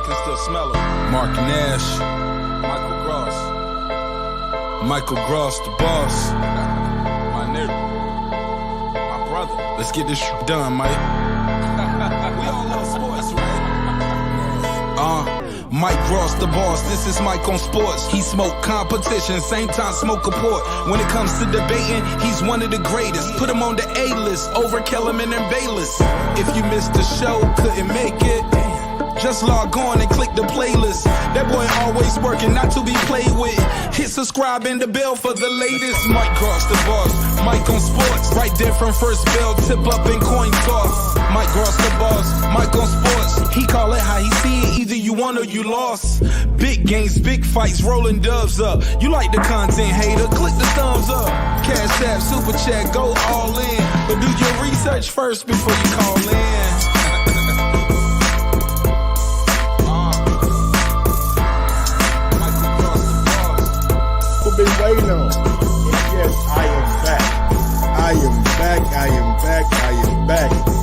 can still smell it. Mark Nash. Michael Gross. Michael Gross, the boss. My nigga. My brother. Let's get this shit done, Mike. We all love sports, right? Mike Ross, the boss, this is Mike on sports. He smoke competition, same time smoke a port. When it comes to debating, he's one of the greatest. Put him on the A-list, over Kellerman and Bayless. If you missed the show, couldn't make it, just log on and click the playlist. That boy always working, not to be played with. Hit subscribe and the bell for the latest. Mike Cross, the boss, Mike on sports. Right there from first bell, tip up and coin toss. Mike Cross, the boss, Mike on sports. He call it how he see it, either you won or you lost. Big games, big fights, rolling dubs up. You like the content, hater, click the thumbs up. Cashapp, super chat, go all in. But do your research first before you call in. Been waiting on. And yes, I am back. I am back. I am back. I am back.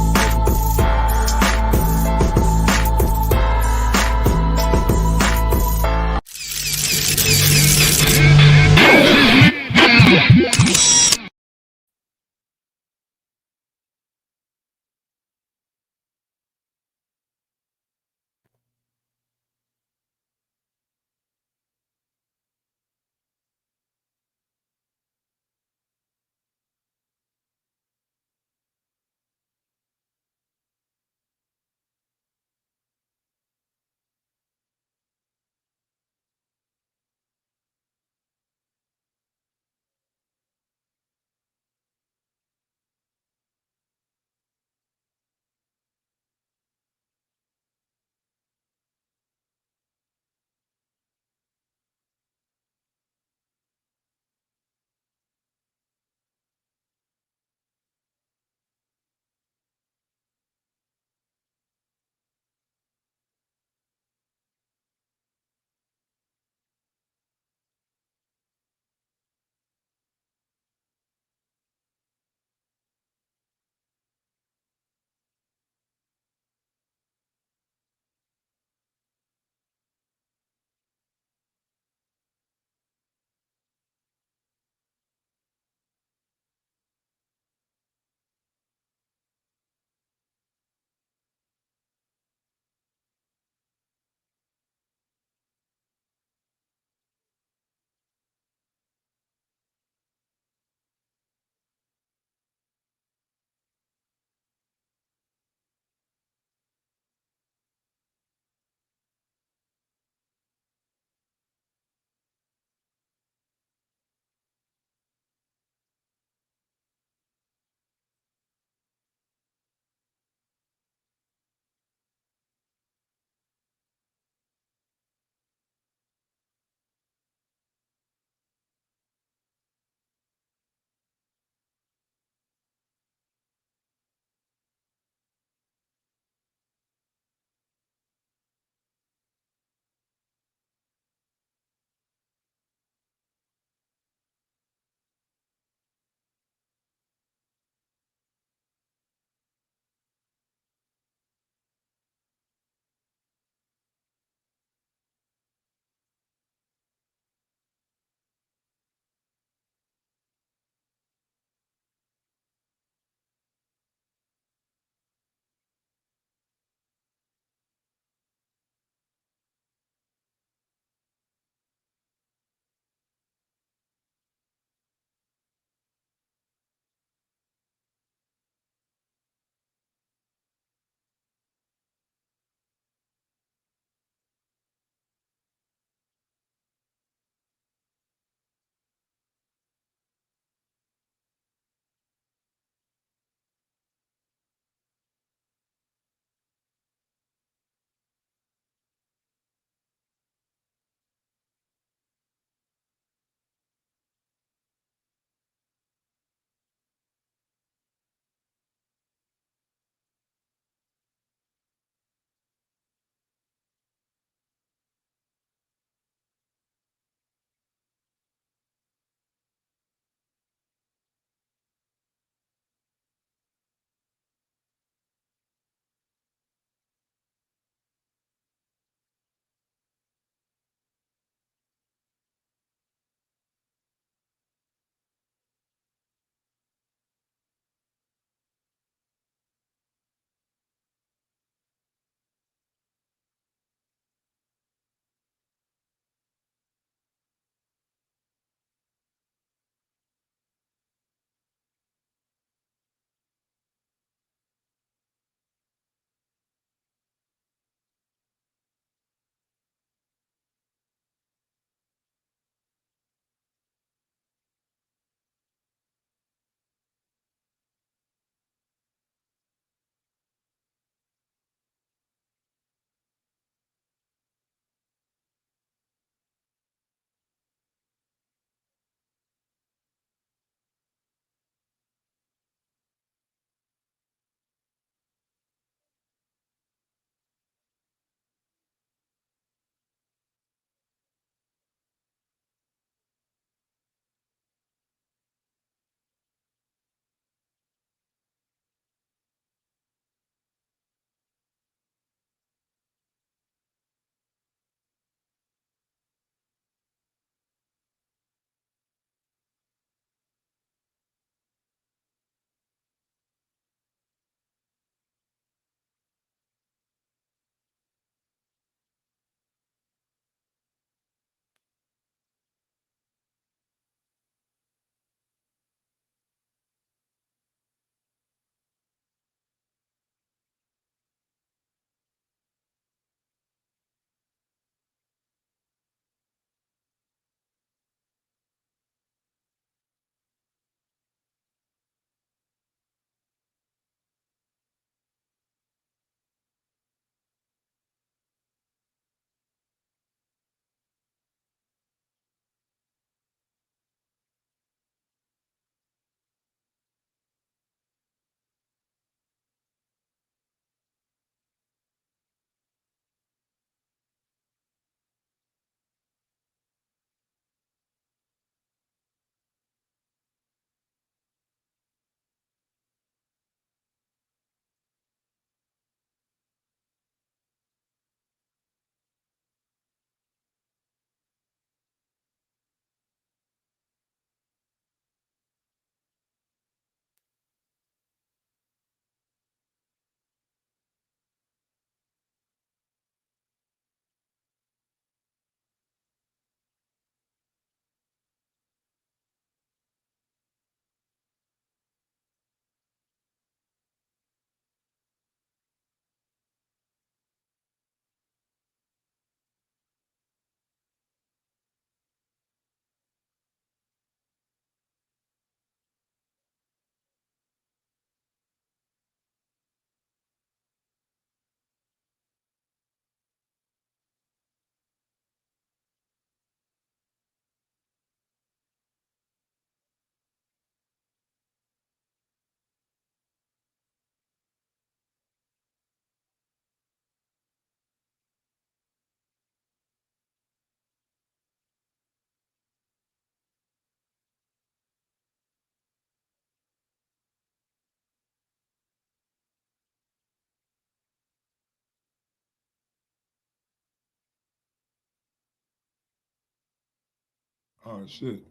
Oh shit.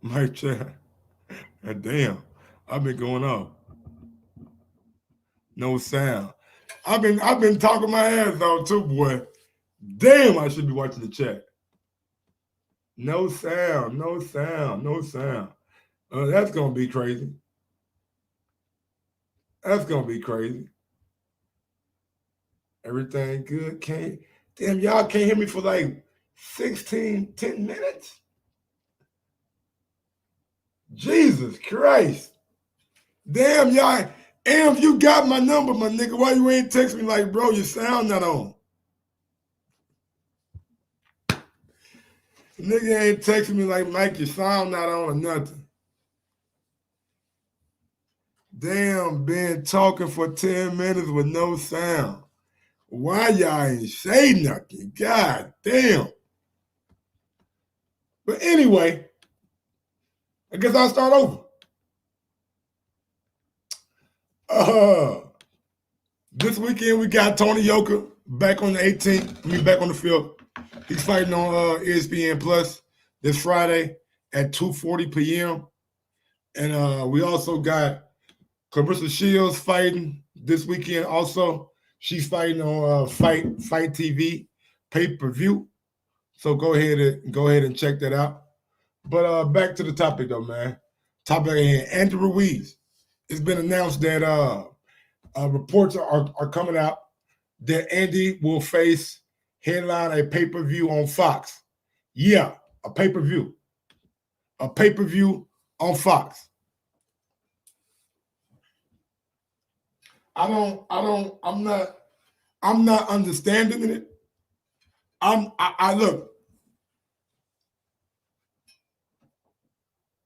Mic check. Damn. I've been going off. No sound. I've been talking my ass off too, boy. Damn, I should be watching the chat. No sound, no sound, no sound. That's gonna be crazy. That's gonna be crazy. Everything good? Can't damn y'all can't hear me for like 10 minutes? Jesus Christ. Damn y'all. Am, you got my number, my nigga. Why you ain't text me like, bro, your sound not on? Nigga ain't texting me like, Mike, your sound not on or nothing. Damn, been talking for 10 minutes with no sound. Why y'all ain't say nothing? God damn. But anyway, I guess I'll start over. This weekend we got Tony Yoka back on the 18th. Back on the field. He's fighting on ESPN Plus this Friday at 2:40 p.m. And we also got Clarissa Shields fighting this weekend also. She's fighting on Fight TV pay-per-view. So go ahead and check that out. But back to the topic though, man. Topic at hand. Andy Ruiz. It's been announced that reports are coming out that Andy will headline a pay-per-view on Fox. Yeah, a pay-per-view. A pay-per-view on Fox. I'm not understanding it. I look.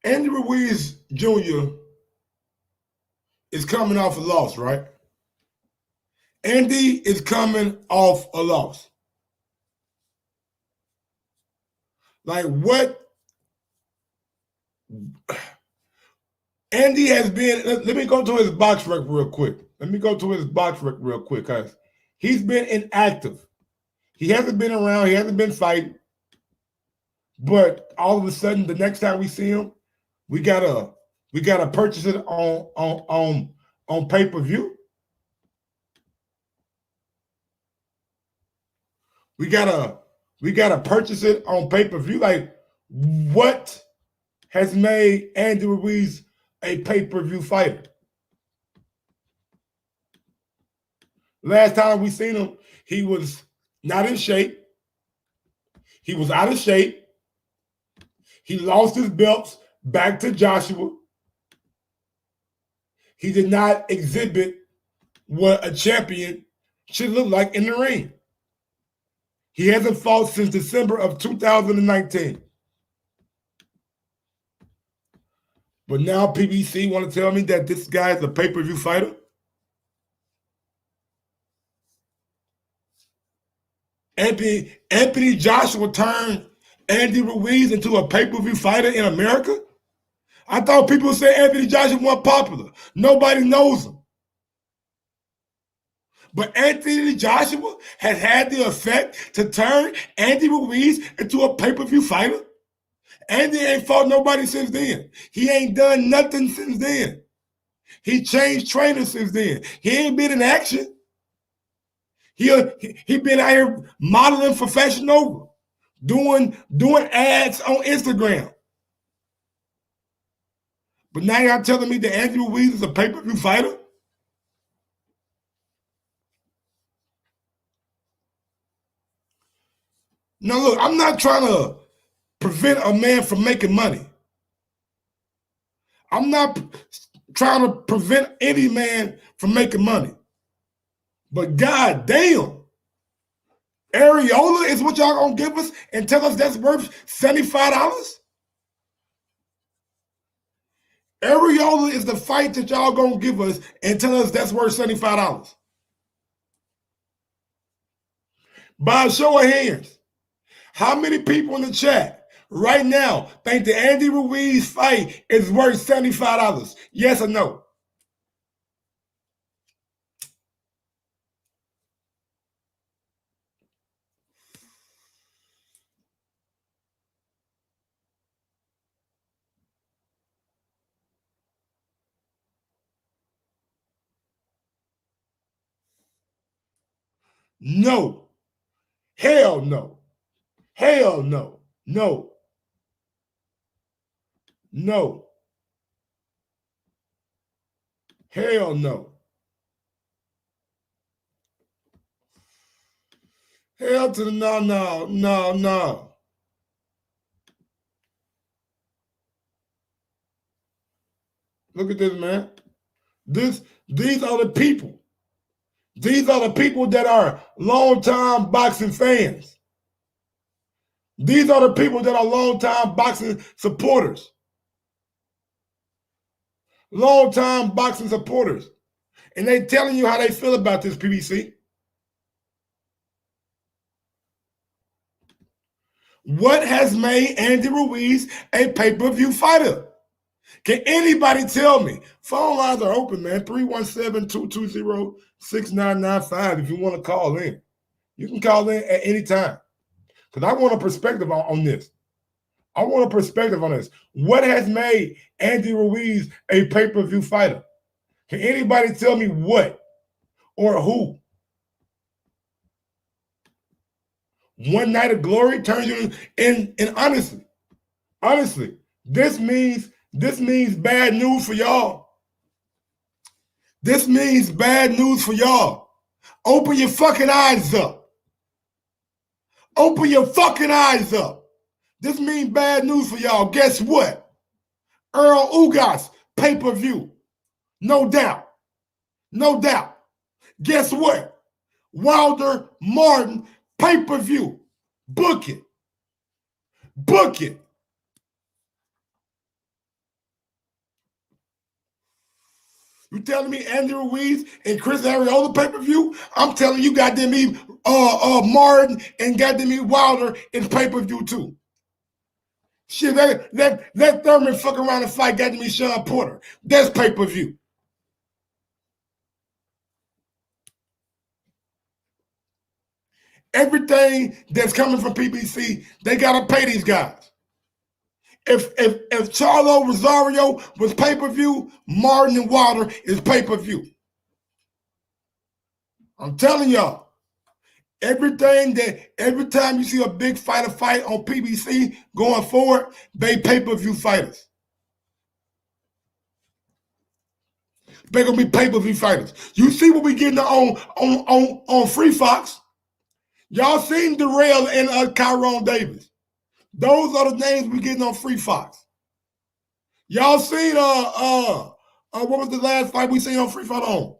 Andy Ruiz Jr. is coming off a loss, right? Andy is coming off a loss. Like what? Andy has been, let me go to his box rec real quick. Guys. He's been inactive. He hasn't been around. He hasn't been fighting. But all of a sudden, the next time we see him, we gotta purchase it on pay-per-view. We gotta purchase it on pay-per-view. Like, what has made Andy Ruiz a pay-per-view fighter? Last time we seen him, he was not in shape. He was out of shape. He lost his belts back to Joshua. He did not exhibit what a champion should look like in the ring. He hasn't fought since December of 2019. But now PBC want to tell me that this guy is a pay-per-view fighter? Anthony Joshua turned Andy Ruiz into a pay-per-view fighter in America? I thought people said Anthony Joshua wasn't popular. Nobody knows him. But Anthony Joshua has had the effect to turn Andy Ruiz into a pay-per-view fighter? Andy ain't fought nobody since then. He ain't done nothing since then. He changed trainers since then. He ain't been in action. He been out here modeling for Fashion Nova, doing ads on Instagram. But now y'all telling me that Andy Ruiz is a pay-per-view fighter? No, look, I'm not trying to prevent a man from making money. I'm not trying to prevent any man from making money. But god damn, Arreola is what y'all gonna give us and tell us that's worth $75? Arreola is the fight that y'all gonna give us and tell us that's worth $75. By a show of hands, how many people in the chat right now think the Andy Ruiz fight is worth $75? Yes or no? No. Hell no. Hell no. No. No. Hell no. Hell to the no, no, no, no. Look at this, man. These are the people. These are the people that are longtime boxing fans. These are the people that are longtime boxing supporters. Longtime boxing supporters. And they telling you how they feel about this, PBC. What has made Andy Ruiz a pay-per-view fighter? Can anybody tell me? Phone lines are open, man. 317-220-6995 if you want to call in. You can call in at any time. Because I want a perspective on this. I want a perspective on this. What has made Andy Ruiz a pay-per-view fighter? Can anybody tell me what or who? One night of glory turns you in. And honestly, this means bad news for y'all. This means bad news for y'all. Open your fucking eyes up. Open your fucking eyes up. This means bad news for y'all. Guess what? Earl Ugas pay-per-view. No doubt. No doubt. Guess what? Wilder Martin pay-per-view. Book it. Book it. You telling me Andy Ruiz and Chris Arreola pay-per-view? I'm telling you, goddamn me, Martin and goddamn me Wilder in pay-per-view too. Shit, let Thurman fuck around and fight goddamn me Sean Porter. That's pay-per-view. Everything that's coming from PBC, they gotta pay these guys. If Charlo Rosario was pay-per-view, Martin and Wilder is pay-per-view. I'm telling y'all, every time you see a big fighter fight on PBC going forward, they pay-per-view fighters. They're gonna be pay-per-view fighters. You see what we getting on Free Fox? Y'all seen Darrell and Kyron Davis. Those are the names we getting on Free Fox. Y'all seen what was the last fight we seen on Free Fox on?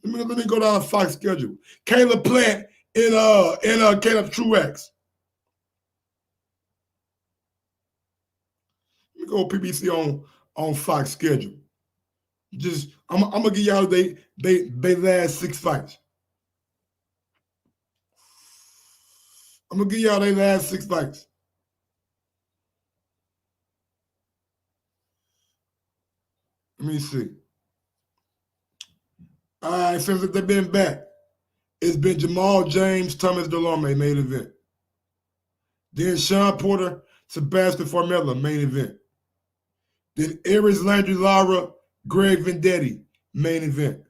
Let me go down the Fox schedule. Caleb Plant and Caleb Truex. Let me go PBC on Fox schedule. Just I'm gonna give y'all they last 6 fights. I'm gonna give y'all their last 6 fights. Let me see. All right, since they've been back, it's been Jamal James, Thomas Delorme, main event. Then Sean Porter, Sebastian Formella, main event. Then Aries Landry Lara, Greg Vendetti, main event.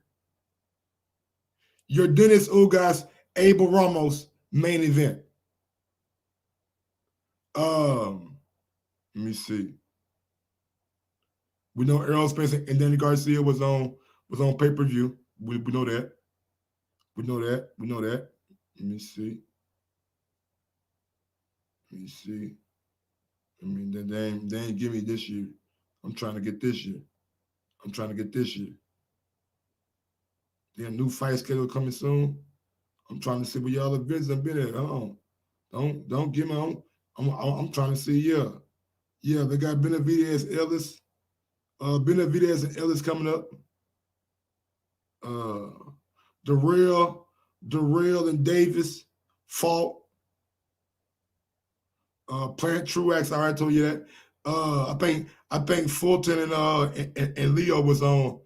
Your Dennis Ugas, Abel Ramos, main event. Let me see. We know Errol Spencer and Danny Garcia was on pay-per-view. We know that. We know that. Let me see. I mean, they ain't give me this year. I'm trying to get this year. Then new fight schedule coming soon. I'm trying to see where y'all events have been at. Don't give me on. I'm trying to see, yeah. They got Benavidez Ellis. Benavidez and Ellis coming up. Darrell and Davis fought. Plant Truex, I already told you that. I think Fulton and Leo was on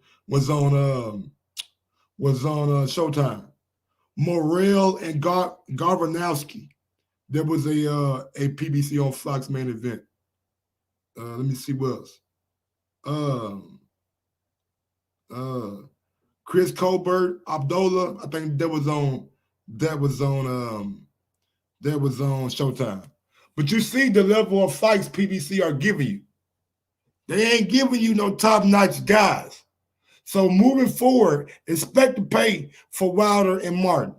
Showtime. Morrell and Garbanowski. There was a PBC on Fox main event. Let me see what else. Chris Colbert, Abdullah, I think that was on that was on Showtime. But you see the level of fights PBC are giving you. They ain't giving you no top-notch guys. So moving forward, expect to pay for Wilder and Martin.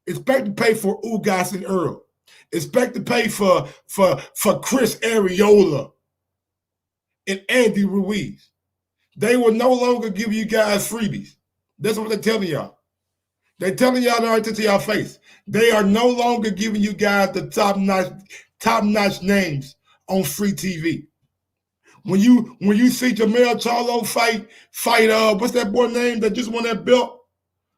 Expect to pay for Ugas and Earl. Expect to pay for Chris Arreola and Andy Ruiz. They will no longer give you guys freebies. That's what they're telling y'all. They're telling y'all right to your face. They are no longer giving you guys the top-notch names on free TV. When you see Jermell Charlo fight, what's that boy name that just won that belt?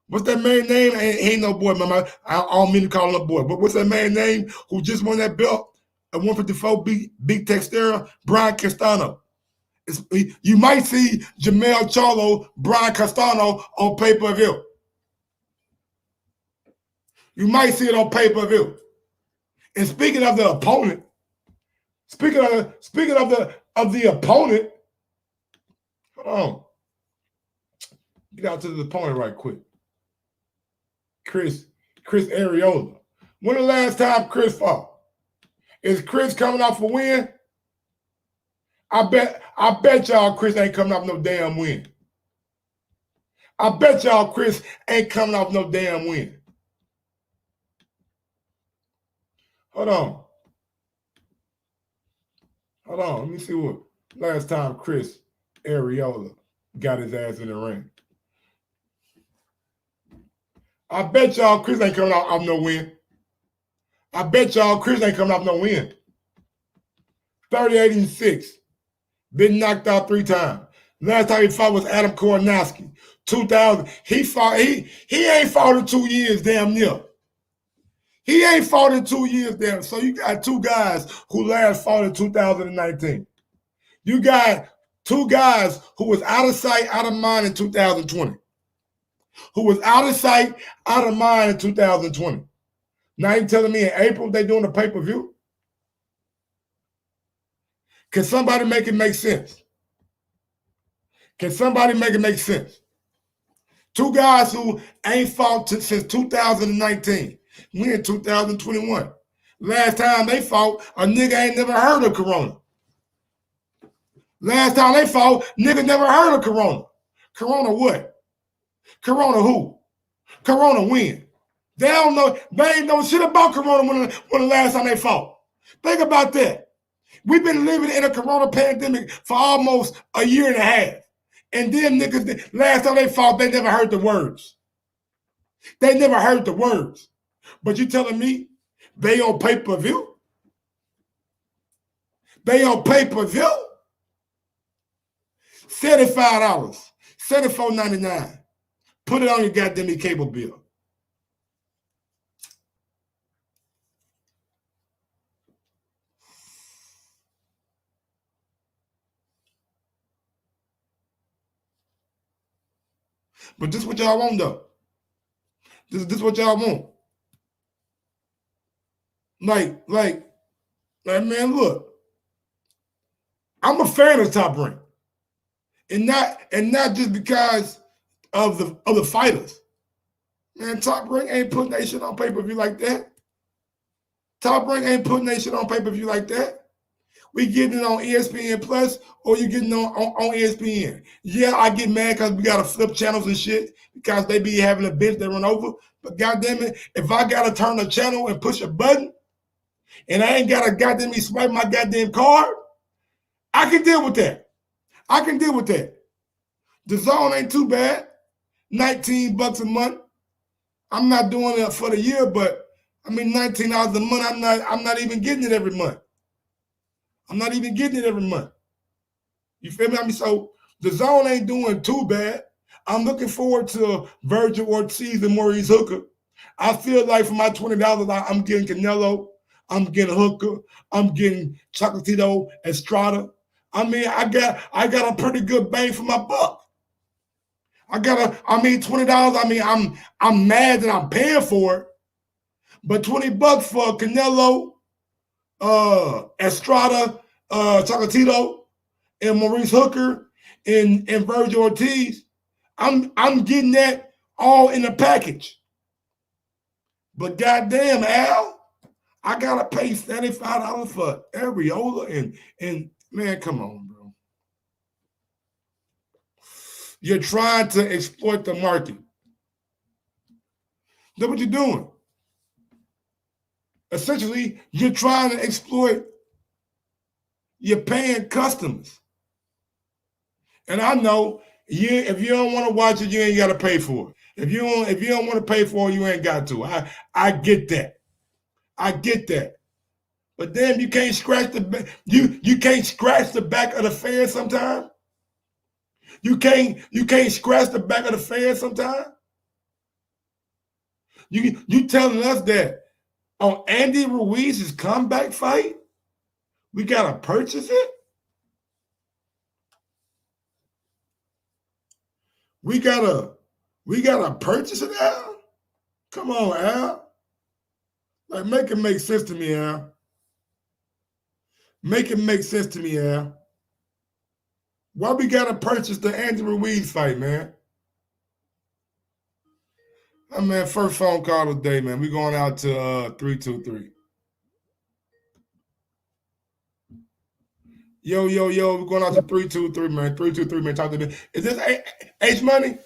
What's that man name? Ain't no boy, man. I don't mean to call him a boy, but what's that man name who just won that belt at 154 big Textera? Brian Castano. You might see Jermell Charlo, Brian Castano on pay-per-view. You might see it on pay-per-view. And speaking of the opponent, of the opponent, hold on. Get out to the opponent right quick. Chris Arreola. When the last time Chris fought? Is Chris coming off a win? I bet y'all Chris ain't coming off no damn win. I bet y'all Chris ain't coming off no damn win. Hold on. Let me see what last time Chris Arreola got his ass in the ring. I bet y'all Chris ain't coming off no win. I bet y'all Chris ain't coming off no win. 38-6. Been knocked out 3 times. Last time he fought was Adam Kornowski. 2000. He ain't fought in 2 years, damn near. He ain't fought in 2 years, damn. So you got 2 guys who last fought in 2019. You got 2 guys who was out of sight, out of mind in 2020. Who was out of sight, out of mind in 2020. Now you telling me in April they doing a pay-per-view? Can somebody make it make sense? Can somebody make it make sense? 2 guys who ain't fought since 2019. We in 2021. Last time they fought, a nigga ain't never heard of Corona. Last time they fought, nigga never heard of Corona. Corona what? Corona who? Corona when? They don't know. They ain't know shit about Corona when the last time they fought. Think about that. We've been living in a Corona pandemic for almost a year and a half. And then niggas, last time they fought, they never heard the words. They never heard the words. But you telling me they on pay-per-view? They on pay-per-view? $75, $74.99. Put it on your goddamn cable bill. But this is what y'all want, though. This is what y'all want. Like, man, look. I'm a fan of Top Rank. And not just because of the fighters. Man, Top Rank ain't putting that shit on pay-per-view like that. Top Rank ain't putting that shit on pay-per-view like that. We getting it on ESPN Plus or you getting on ESPN. Yeah, I get mad because we got to flip channels and shit because they be having a bench that run over. But goddamn it, if I got to turn the channel and push a button and I ain't got to goddamn me swipe my goddamn card, I can deal with that. I can deal with that. The zone ain't too bad. $19 a month. I'm not doing it for the year, but I mean $19 a month. I'm not even getting it every month. I'm not even getting it every month. You feel me? I mean, so the zone ain't doing too bad. I'm looking forward to Virgil Ortiz and Maurice Hooker. I feel like for my $20, I'm getting Canelo, I'm getting Hooker, I'm getting Chocolatito, Estrada. I mean, I got a pretty good bang for my buck. $20. I mean, I'm mad that I'm paying for it, but $20 for Canelo, Estrada, Chocolatito, and Maurice Hooker, and Virgil Ortiz, I'm getting that all in a package. But goddamn, Al, I gotta pay $75 for Arreola and man, come on, bro. You're trying to exploit the market. That's what you're doing. Essentially, you're trying to exploit your paying customers. And I know if you don't want to watch it, you ain't got to pay for it. If you don't want to pay for it, you ain't got to. I get that. I get that. But damn, you can't scratch you can't scratch the back of the fan sometimes. You can't scratch the back of the fan sometimes. You telling us that on Andy Ruiz's comeback fight, we gotta purchase it? We gotta purchase it, Al? Come on, Al. Like, make it make sense to me, Al. Make it make sense to me, Al. Why we gotta purchase the Andy Ruiz fight, man? Oh, man, first phone call of the day, man. We going out to 323. Yo, we're going out to 323, man. 323, man. Talk to me. Is this H Money?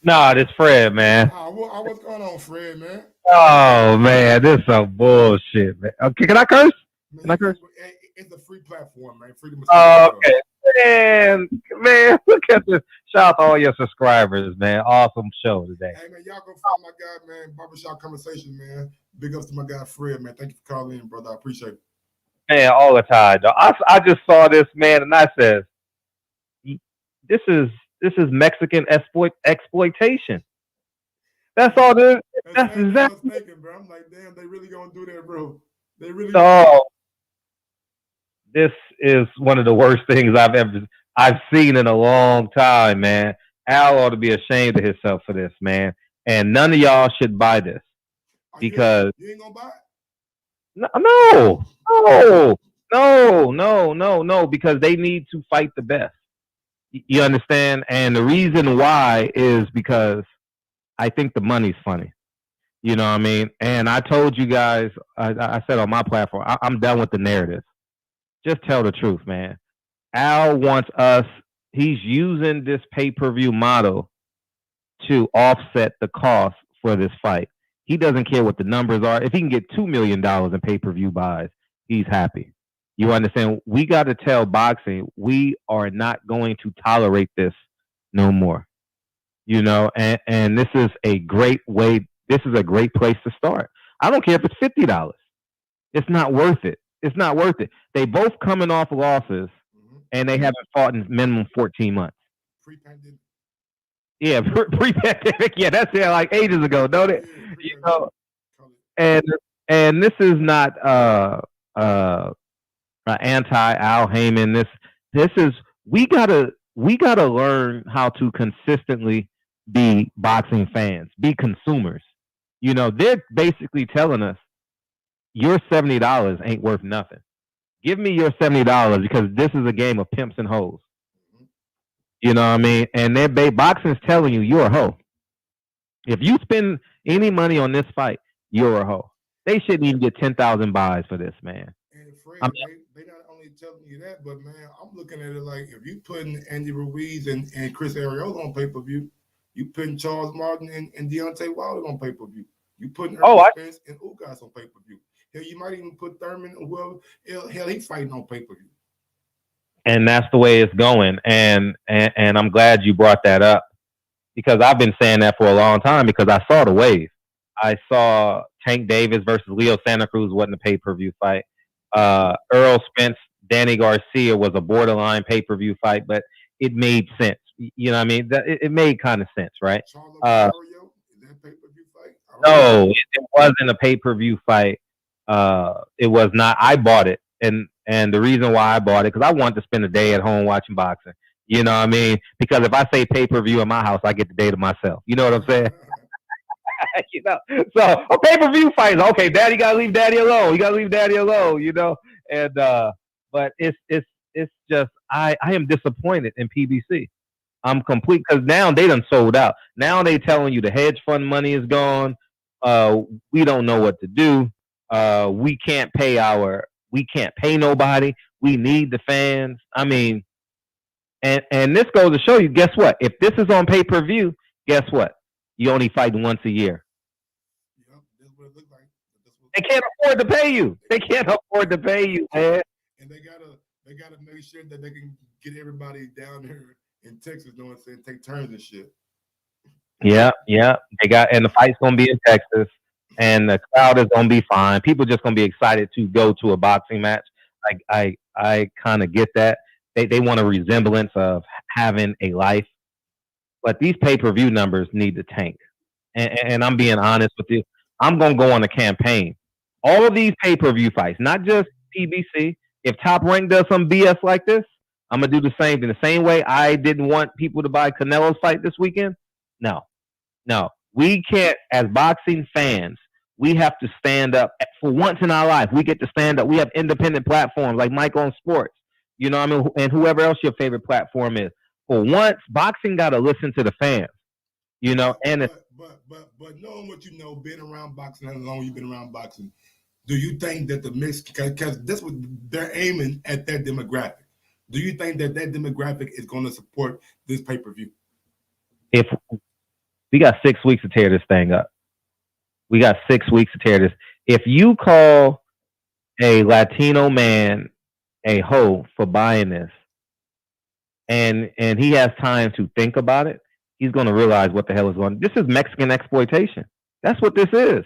Nah, this Fred, man. What's going on, Fred, man? Oh, man, this is some bullshit, man. Okay, can I curse? Man, can I curse? It's a free platform, man. Freedom of speech. Okay. Man, look at this. Shout out to all your subscribers, man. Awesome show today. Hey, man, y'all go follow my guy, man. Barbershop Conversation, man. Big ups to my guy, Fred, man. Thank you for calling in, brother. I appreciate it. Man, all the time, though. I just saw this, man, and I said, this is Mexican exploitation. That's all this. That's exactly. I was thinking, bro. I'm like, damn, they really gonna do that, bro. They really. Oh, this is one of the worst things I've seen in a long time, man. Al ought to be ashamed of himself for this, man. And none of y'all should buy this because you ain't gonna buy it. No, because they need to fight the best. You understand? And the reason why is because I think the money's funny. You know what I mean? And I told you guys, I said on my platform, I'm done with the narrative. Just tell the truth, man. Al wants us, he's using this pay-per-view model to offset the cost for this fight. He doesn't care what the numbers are. If he can get $2 million in pay-per-view buys, he's happy. You understand? We got to tell boxing, we are not going to tolerate this no more. You know, and this is a great way, this is a great place to start. I don't care if it's $50. It's not worth it. It's not worth it. They both coming off losses, and they haven't fought in minimum 14 months. Pre-pandemic. Yeah, pre-pandemic. Yeah, that's like ages ago, don't it? You know, and this is not anti-Al Heyman. This is we gotta learn how to consistently be boxing fans, be consumers. You know, they're basically telling us your $70 ain't worth nothing. Give me your $70 because this is a game of pimps and hoes. You know what I mean? And boxing's telling you you're a hoe. If you spend any money on this fight, you're a hoe. They shouldn't even get 10,000 buys for this, man. And Fred, they not only telling you that, but man, I'm looking at it like if you putting Andy Ruiz and Chris Arreola on pay-per-view, you putting Charles Martin and Deontay Wilder on pay-per-view. You putting Spence and Ugas on pay-per-view. Hell, you might even put Thurman or whoever. Hell, he's fighting on pay-per-view. And that's the way it's going. And I'm glad you brought that up because I've been saying that for a long time because I saw the wave. I saw Tank Davis versus Leo Santa Cruz wasn't a pay-per-view fight. Earl Spence, Danny Garcia was a borderline pay-per-view fight, but it made sense. You know what I mean? It made kind of sense, right? Is that a pay-per-view fight? No, it wasn't a pay-per-view fight. It was not. I bought it. And the reason why I bought it, because I wanted to spend a day at home watching boxing. You know what I mean? Because if I say pay-per-view in my house, I get the day to myself. You know what I'm saying? You know, so a pay-per-view fight is okay. Daddy gotta leave daddy alone. You gotta leave daddy alone. You know, and but it's just I am disappointed in PBC. I'm complete because now they done sold out. Now they telling you the hedge fund money is gone. We don't know what to do. We can't pay nobody. We need the fans. I mean, and this goes to show you, guess what? If this is on pay-per-view, guess what? You only fight once a year. Yep, that's what it looks like. They can't afford to pay you. They can't afford to pay you, man. And they gotta make sure that they can get everybody down there in Texas, you know what I'm saying, take turns and shit. Yeah. And the fight's gonna be in Texas, and the crowd is gonna be fine. People just gonna be excited to go to a boxing match. Like I kind of get that. They want a resemblance of having a life, but these pay-per-view numbers need to tank. And I'm being honest with you. I'm gonna go on a campaign. All of these pay-per-view fights, not just PBC. If Top Rank does some BS like this, I'm gonna do the same thing. The same way I didn't want people to buy Canelo's fight this weekend. No, we can't. As boxing fans, we have to stand up for once in our life. We get to stand up. We have independent platforms like Mike on Sports. You know what I mean? And whoever else your favorite platform is. For once, boxing got to listen to the fans. You know, and but knowing what you know, being around boxing, how long you've been around boxing, do you think that the mix, because that's what they're aiming at, that demographic? Do you think that demographic is going to support this pay-per-view? If we got 6 weeks to tear this thing up, If you call a Latino man a hoe for buying this, and he has time to think about it, he's going to realize what the hell is going on. This is Mexican exploitation. That's what this is.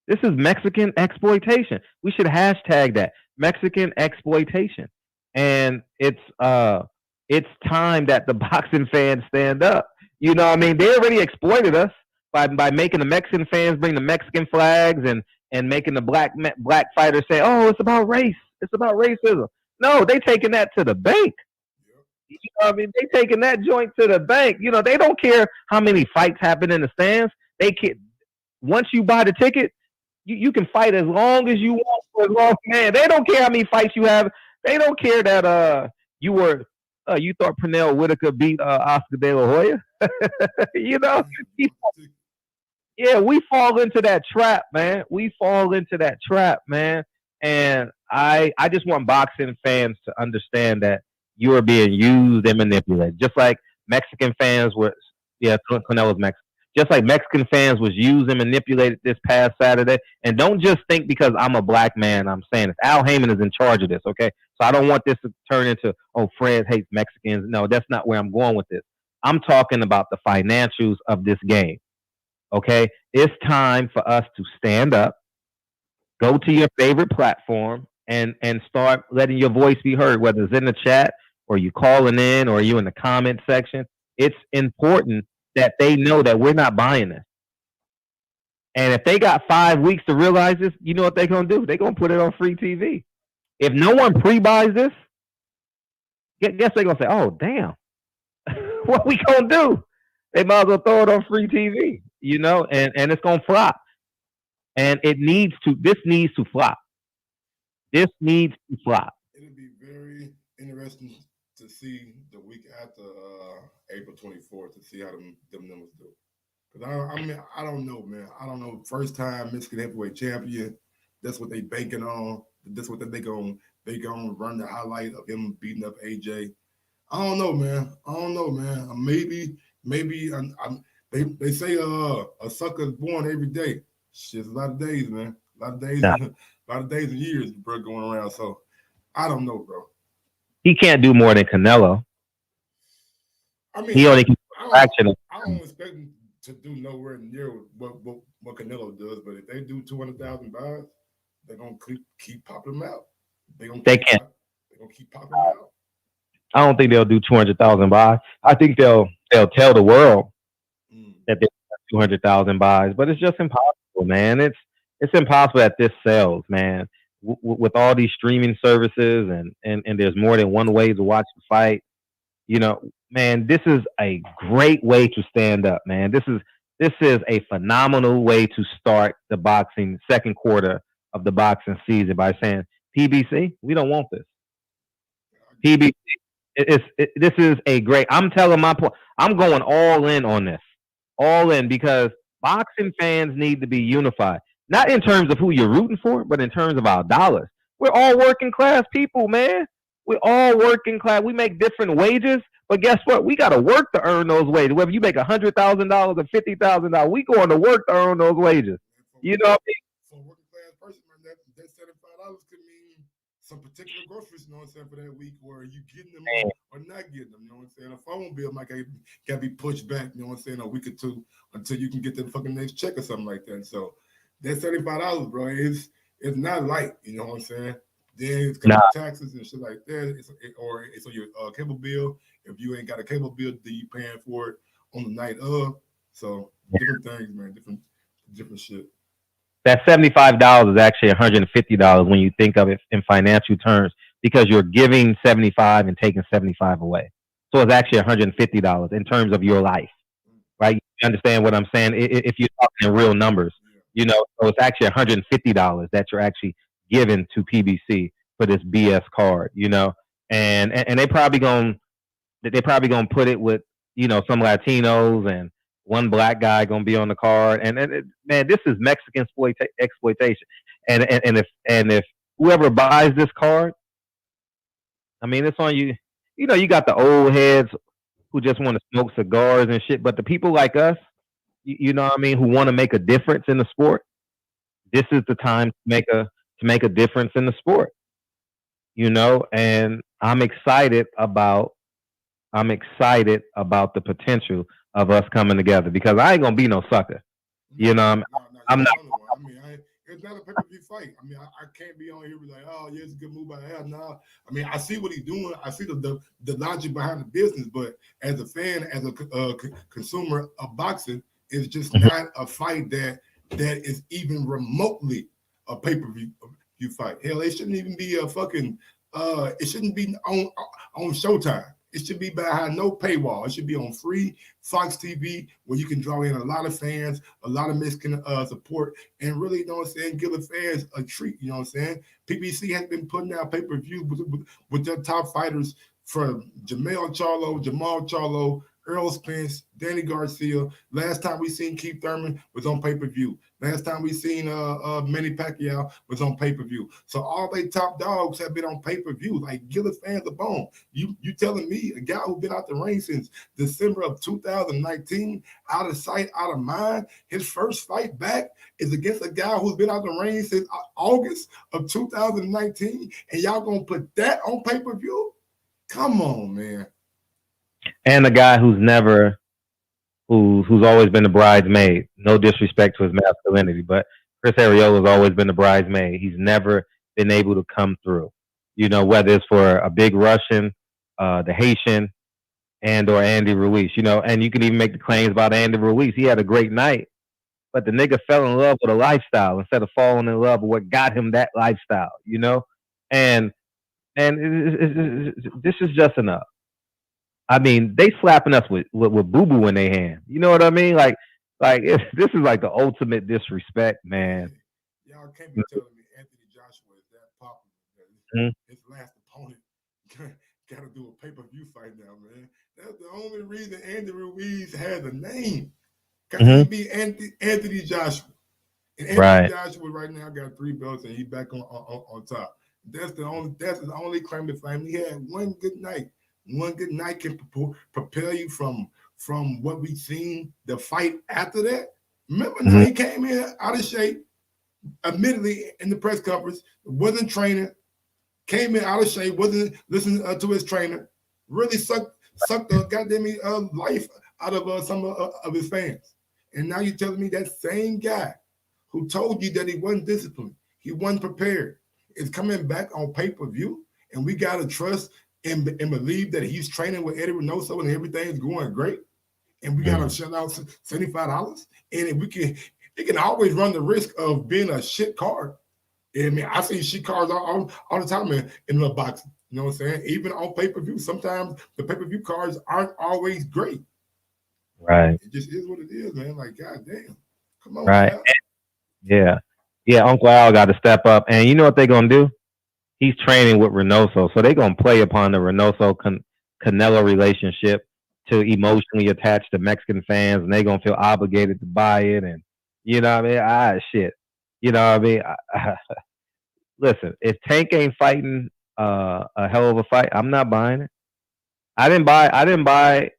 This is Mexican exploitation. We should hashtag that, Mexican exploitation. And it's time that the boxing fans stand up. You know what I mean? They already exploited us by making the Mexican fans bring the Mexican flags and making the black fighters say, oh, it's about race. It's about racism. No, they taking that to the bank. You know what I mean? They taking that joint to the bank. You know, they don't care how many fights happen in the stands. They can, once you buy the ticket, you can fight as long as you want for as long. Man, they don't care how many fights you have. They don't care that you thought Pernell Whitaker beat Oscar De La Hoya. You know? Yeah, we fall into that trap, man. And I just want boxing fans to understand that you are being used and manipulated. Just like Mexican fans were, Canelo's Mexican. Just like Mexican fans was used and manipulated this past Saturday. And don't just think because I'm a black man, I'm saying this. Al Heyman is in charge of this, okay? So I don't want this to turn into, oh, Fred hates Mexicans. No, that's not where I'm going with this. I'm talking about the financials of this game, okay? It's time for us to stand up, go to your favorite platform, and start letting your voice be heard, whether it's in the chat or you calling in or you in the comment section. It's important that they know that we're not buying this. And if they got 5 weeks to realize this, you know what they're going to do? They're going to put it on free TV. If no one pre-buys this, guess they're going to say, oh, damn, what we going to do? They might as well throw it on free TV, you know, and it's going to flop. And this needs to flop. This needs to flop. It'll be very interesting to see the week after April 24th to see how them numbers do. Because I don't know, man. I don't know. First time Michigan heavyweight champion. That's what they banking on. That's what they gonna run the highlight of him beating up AJ. I don't know, man. Maybe they say a sucker is born every day. Shit's a lot of days, man. A lot of days, yeah. A lot of days and years, bro, going around. So I don't know, bro. He can't do more than Canelo. I mean, he only can action. I don't expect him to do nowhere near what Canelo does, but if they do 200,000 buys, they're gonna keep popping them out. They're gonna keep popping them out. I don't think they'll do 200,000 buys. I think they'll tell the world that they have 200,000 buys, but it's just impossible, man. It's impossible that this sells, man. With all these streaming services and there's more than one way to watch the fight, you know, man, this is a great way to stand up, man. This is a phenomenal way to start the boxing second quarter of the boxing season by saying, PBC, we don't want this. PBC, this is a great. I'm telling my point. I'm going all in on this, all in, because Boxing fans need to be unified. Not in terms of who you're rooting for, but in terms of our dollars. We're all working class people, man. We're all working class. We make different wages, but guess what? We got to work to earn those wages. Whether you make $100,000 or $50,000, we going to work to earn those wages. You know what I mean? For a working class person, man, that $75 could mean some particular groceries, you know what I'm saying, for that week, or you getting them or not getting them, you know what I'm saying? A phone bill might got to be pushed back, you know what I'm saying, a week or two until you can get the fucking next check or something like that. So that $75, bro, it's not light, you know what I'm saying? Then it's got taxes and shit like that, or it's on your cable bill. If you ain't got a cable bill, then you paying for it on the night of. So different things, man, different shit. That $75 is actually $150 when you think of it in financial terms, because you're giving 75 and taking 75 away. So it's actually $150 in terms of your life, right? You understand what I'm saying? If you're talking in real numbers, you know, so it's actually $150 that you're actually giving to PBC for this BS card, you know, and they probably gonna put it with, you know, some Latinos and one black guy gonna be on the card, and man, this is Mexican exploitation. And if whoever buys this card, I mean, it's on you. You know, you got the old heads who just want to smoke cigars and shit, but the people like us, you know what I mean, who want to make a difference in the sport, this is the time to make a difference in the sport. You know, and I'm excited about the potential of us coming together, because I ain't gonna be no sucker. You know, I'm not. I mean, it's not a pay-per-view fight. I mean, I can't be on here be like, oh, yeah, it's a good move by him. No, I mean, I see what he's doing. I see the logic behind the business, but as a fan, as a consumer of boxing, it's just not a fight that is even remotely a pay-per-view fight. Hell, it shouldn't even be a fucking. It shouldn't be on Showtime. It should be behind no paywall. It should be on free Fox TV, where you can draw in a lot of fans, a lot of Mexican support, and really, you know what I'm saying, give the fans a treat. You know what I'm saying? PBC has been putting out pay-per-view with their top fighters, from Jamal Charlo, Earl Spence, Danny Garcia. Last time we seen Keith Thurman was on pay-per-view. Last time we seen Manny Pacquiao was on pay-per-view. So all they top dogs have been on pay-per-view. Like, give the fans a bone. You telling me a guy who's been out the ring since December of 2019, out of sight, out of mind, his first fight back is against a guy who's been out the ring since August of 2019, and y'all gonna put that on pay-per-view? Come on, man. And a guy who's always been the bridesmaid. No disrespect to his masculinity, but Chris Arreola has always been the bridesmaid. He's never been able to come through. You know, whether it's for a big Russian, the Haitian, and or Andy Ruiz. You know, and you can even make the claims about Andy Ruiz. He had a great night, but the nigga fell in love with a lifestyle instead of falling in love with what got him that lifestyle. You know, and this is just enough. I mean, they slapping us with boo-boo in their hand. You know what I mean? Like this is like the ultimate disrespect, man. Y'all can't be telling me Anthony Joshua is that popular. His last opponent got to do a pay-per-view fight now, man. That's the only reason Andy Ruiz has a name. Because he beat Anthony Joshua. And Anthony Joshua right now got 3 belts, and he's back on top. That's the only claim to fame. He had one good night. One good night can propel you from what we've seen the fight after that. Remember, now he came in out of shape, admittedly in the press conference, wasn't training, came in out of shape, wasn't listening to his trainer, really sucked the goddamn life out of some of his fans. And now you're telling me that same guy who told you that he wasn't disciplined, he wasn't prepared, is coming back on pay-per-view, and we got to trust and believe that he's training with Eddie Reynoso and everything's going great, and we got to shut out $75, and it can always run the risk of being a shit card. I mean, I see shit cards all the time in the boxing. You know what I'm saying? Even on pay-per-view, sometimes the pay-per-view cards aren't always great. Right. It just is what it is, man. Like, goddamn. Come on, right. Man. Yeah, Uncle Al got to step up. And you know what they're going to do? He's training with Reynoso, so they're going to play upon the Reynoso-Canelo relationship to emotionally attach to Mexican fans, and they gonna feel obligated to buy it, and you know what I mean? Shit. You know what I mean? Listen, if Tank ain't fighting a hell of a fight, I'm not buying it. I didn't buy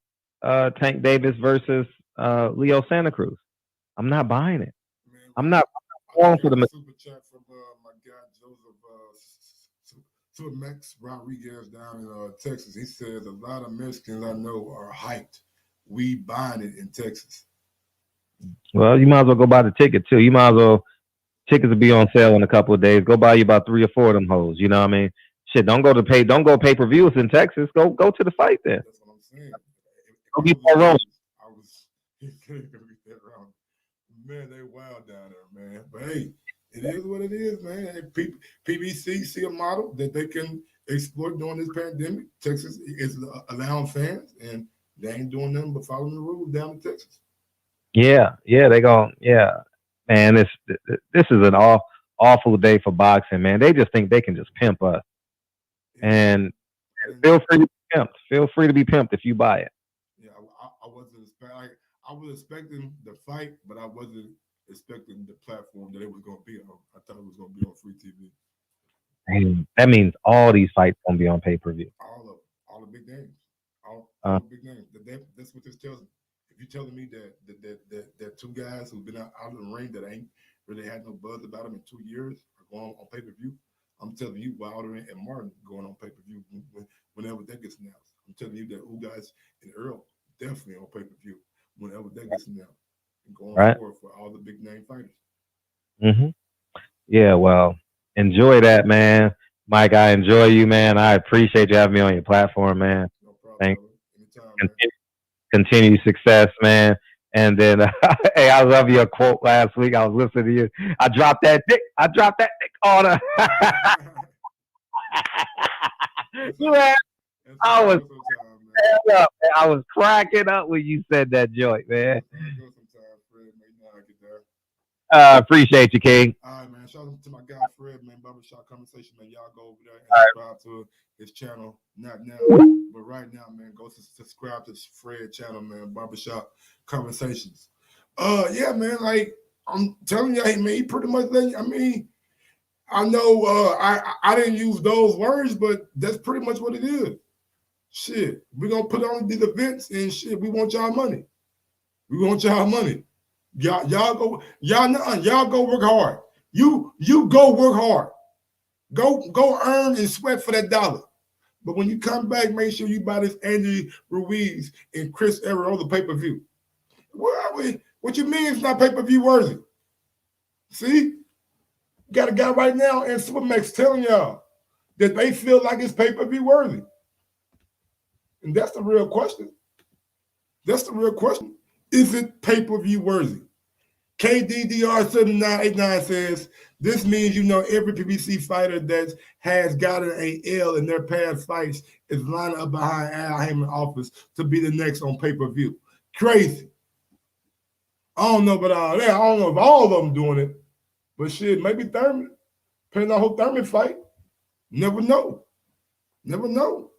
Tank Davis versus Leo Santa Cruz. I'm not buying it. Man, I'm not I falling just for got a the super chat from my guy Joseph Super Max Rodriguez down in Texas. He says a lot of Mexicans I know are hyped. We buying it in Texas. well, you might as well go buy the ticket too. You might as well tickets will be on sale in a couple of days. Go buy you about 3 or 4 of them hoes. You know what I mean? Shit, don't go pay per views in Texas. Go to the fight then. That's what I'm saying. Go get that roll. I was gonna get that wrong. Man, they wild down there, man. But hey, it is what it is, man. And PBC see a model that they can exploit during this pandemic. Texas is allowing fans, and they ain't doing nothing but following the rules down in Texas. Yeah, man. This is an awful day for boxing, man. They just think they can just pimp us, and feel free to be pimped. Feel free to be pimped if you buy it. Yeah, I wasn't expecting. I was expecting the fight, but I wasn't expecting the platform that it was going to be on. I thought it was going to be on free TV. And that means all these fights gonna be on pay per view. All the big names, all the big names. That's what this tells me. If you're telling me that two guys who've been out of the ring that ain't really had no buzz about them in 2 years are going on pay per view, I'm telling you, Wilder and Martin going on pay per view whenever that gets announced. I'm telling you that Ugas and Earl definitely on pay per view whenever that gets announced and going forward for all the big name fighters. Mm-hmm. Yeah, well, enjoy that, man. Mike, I enjoy you, man. I appreciate you having me on your platform, man. No problem. Thank you. Anytime, man. Continue success, man. And then, hey, I love your quote last week. I was listening to you. I dropped that dick on her. Man, I was cracking up when you said that joint, man. Appreciate you, King. All right, man. Shout out to my guy Fred, man. Barbershop Conversation, man. Y'all go over there and subscribe to his channel. Not now, but right now, man. Go subscribe to Fred channel, man. Barbershop Conversations. Yeah, man. Like I'm telling you, hey, man. He pretty much letting. I mean, I know. I didn't use those words, but that's pretty much what it is. Shit, we're gonna put on these events and shit. We want y'all money. We want y'all money. Y'all go work hard. You go work hard. Go earn and sweat for that dollar. But when you come back, make sure you buy this Andy Ruiz and Chris Arreola pay-per-view. Where are we? What you mean it's not pay-per-view worthy? See? Got a guy right now in Supermax telling y'all that they feel like it's pay-per-view worthy. And that's the real question. That's the real question. Is it pay-per-view worthy? KDDR7989 says, this means every PBC fighter that has gotten an L in their past fights is lining up behind Al Heyman's office to be the next on pay-per-view. Crazy. I don't know about all that. I don't know if all of them doing it. But shit, maybe Thurman. Depending on who Thurman fight. Never know. Never know.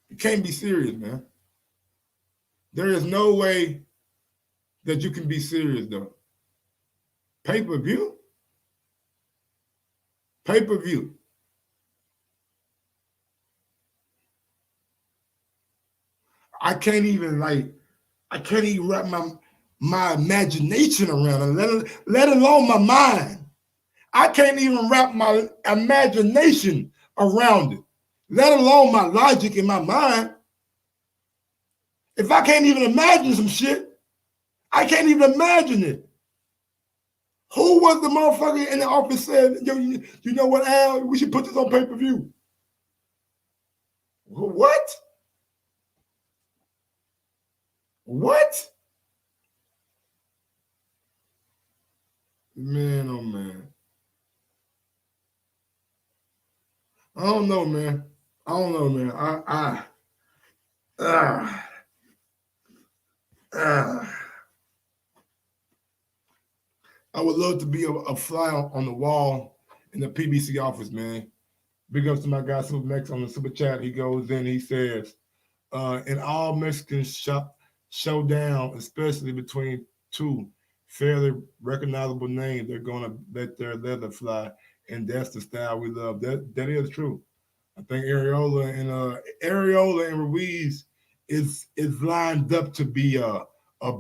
You can't be serious, man. There is no way that you can be serious, though. Pay-per-view? Pay-per-view. I can't even wrap my imagination around it, let alone my mind. I can't even wrap my imagination around it, let alone my logic in my mind. If I can't even imagine some shit, I can't even imagine it. Who was the motherfucker in the office said, yo, you know what, Al, we should put this on pay-per-view? What? What? Man, oh man. I don't know, man. I would love to be a fly on the wall in the PBC office, man. Big ups to my guy Super Max on the Super Chat. He goes in, he says, in all Mexican showdown, especially between two fairly recognizable names, they're going to let their leather fly, and that's the style we love. That is true. I think Arreola and Ruiz is lined up to be a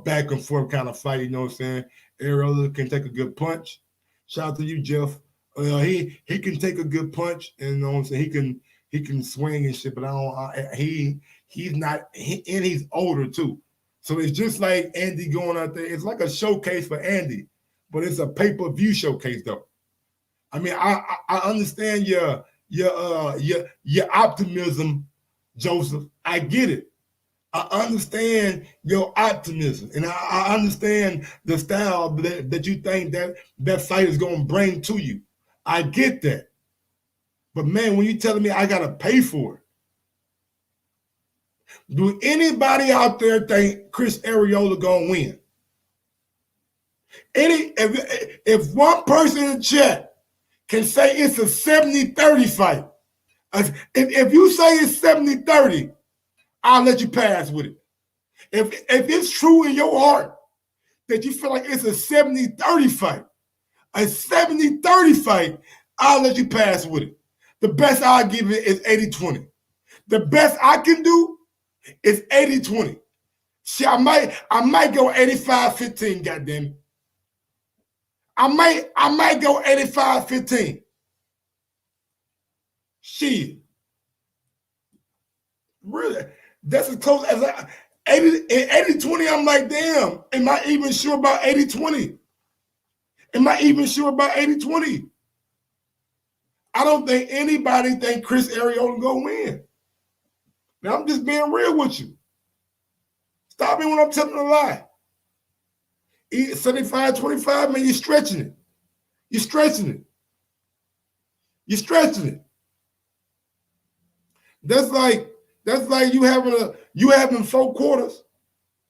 back and forth kind of fight. You know what I'm saying? Arreola can take a good punch. Shout out to you, Jeff. He can take a good punch, and you know what I'm saying, he can swing and shit. But he's not, and he's older too. So it's just like Andy going out there. It's like a showcase for Andy, but it's a pay-per-view showcase though. I mean, I understand your optimism, Joseph. I get it. I understand your optimism, and I understand the style that you think that fight is going to bring to you. I get that. But man, when you're telling me I got to pay for it, do anybody out there think Chris Arreola going to win? If one person in the chat can say it's a 70-30 fight, if you say it's 70-30, I'll let you pass with it. If it's true in your heart that you feel like it's a 70-30 fight, a 70-30 fight, I'll let you pass with it. The best I'll give it is 80-20. The best I can do is 80-20. See, I might go 85-15, goddammit. I might go 85-15. Shit. Really? That's as close as 80-20. I'm like, damn, am I even sure about 80-20? Am I even sure about 80-20? I don't think anybody think Chris Arreola gonna win. Now I'm just being real with you. Stop me when I'm telling a lie. 75-25, man, you're stretching it. You're stretching it. You're stretching it. That's like you having 4 quarters,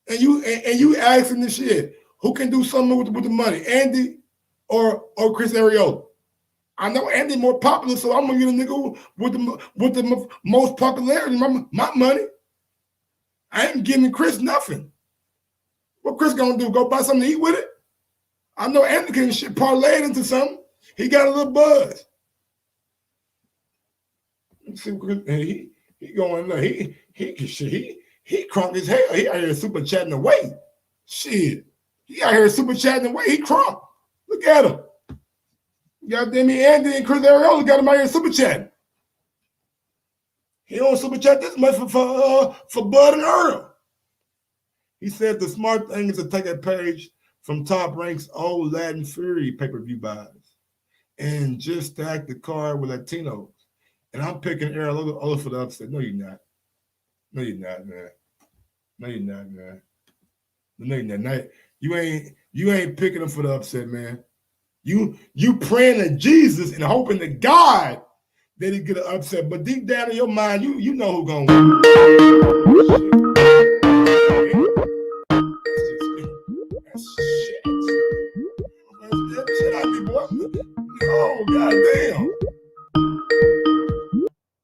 and you asking the shit, who can do something with the money, Andy or Chris Arreola? I know Andy more popular, so I'm gonna get a nigga with the most popularity. My money. I ain't giving Chris nothing. What Chris gonna do? Go buy something to eat with it? I know Andy can shit parlay it into something. He got a little buzz. Let's see, he going look. He crunk as hell. He out here super chatting away. Shit, he out here super chatting away. He crunk. Look at him. Goddamn me, Andy and Chris Arreola got him out here super chatting. He don't super chat this much for Bud and Earl. He said the smart thing is to take a page from Top Rank's old Latin Fury pay-per-view buys and just stack the card with Latinos. And I'm picking Arreola for the upset. No, you're not. No, you're not, man. No, you're not, man. No, you're not. You ain't picking him for the upset, man. You praying to Jesus and hoping to God that he get an upset. But deep down in your mind, you know who's gonna win. That's shit. That's shit out of me, boy. Oh, goddamn.